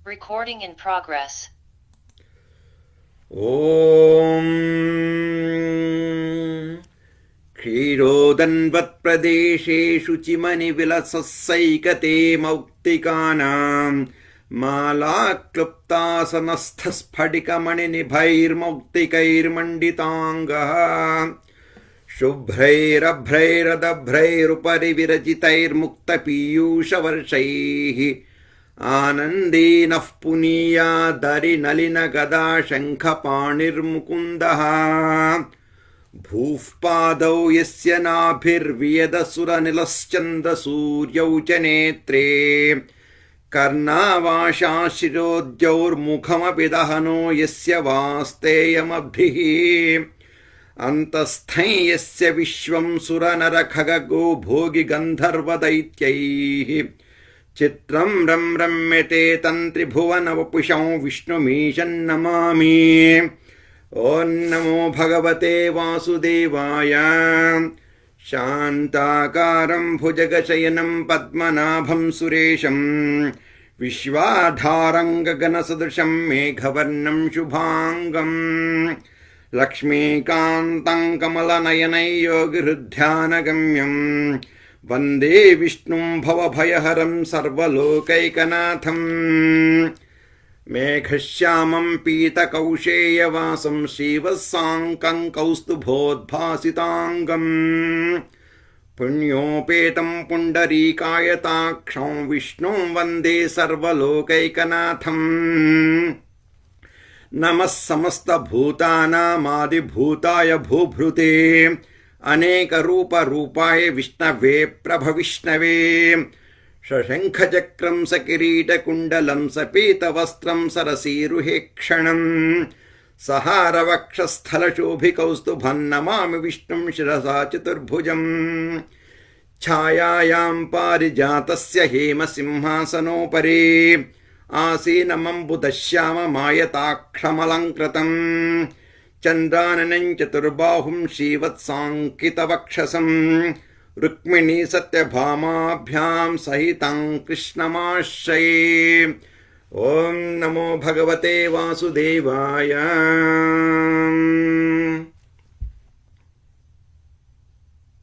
Recording in progress. ॐ क्षीरोदन्वत्प्रदेशेषु चिमनिविलसस्सैकते मौक्तिकानां मालाक्लुप्तासनस्थस्फटिकमणिनिभैर्मौक्तिकैर्मण्डिताङ्गः शुभ्रैरभ्रैरदभ्रैरुपरि विरचितैर्मुक्तपीयूषवर्षैः आनन्देनः पुनीयादरिनलिनगदा शङ्खपाणिर्मुकुन्दः भूः पादौ यस्य नाभिर्वियदसुरनिलश्चन्द्रसूर्यौ च नेत्रे कर्णावाशाशिरोद्यौर्मुखमपि दहनो यस्य वास्तेयमभिः अन्तस्थं यस्य विश्वं सुरनरखगो भोगिगन्धर्वदैत्यैः चित्रं रम्यते तन्त्रिभुवनवपुषं विष्णुमीशन्नमामि। ॐ नमो भगवते वासुदेवाय। शान्ताकारं भुजगशयनं पद्मनाभं सुरेशं विश्वाधारं गगनसदृशं मेघवर्णं शुभाङ्गं लक्ष्मीकान्तं कमलनयनं योगिहृध्यानगम्यं वन्दे विष्णुं भवभयहरं सर्वलोकैकनाथं मेघश्यामं पीतकौशेयवासं श्रीवत्साङ्कं कौस्तुभोद्भासिताङ्गं पुण्योपेतं पुण्डरीकायताक्षं विष्णुं वन्दे सर्वलोकैकनाथं नमः समस्तभूतानामादिभूताय भूभृते अनेकरूपरूपाय विष्णवे प्रभविष्णवे शशङ्खचक्रं सकिरीटकुण्डलं सपीतवस्त्रं सरसीरुहेक्षणं सहारवक्षस्थलशोभिकौस्तुभं नमामि विष्णुं शिरसा चतुर्भुजं छायायां पारिजातस्य हेमसिंहासनोपरि आसीनमम्बुदश्याममायताक्षमलङ्कृतं चन्द्राननं चतुर्बाहुं श्रीवत्साङ्कितवक्षसं रुक्मिणी सत्यभामाभ्यां सहितं कृष्णमाश्रये। ॐ नमो भगवते वासुदेवाय।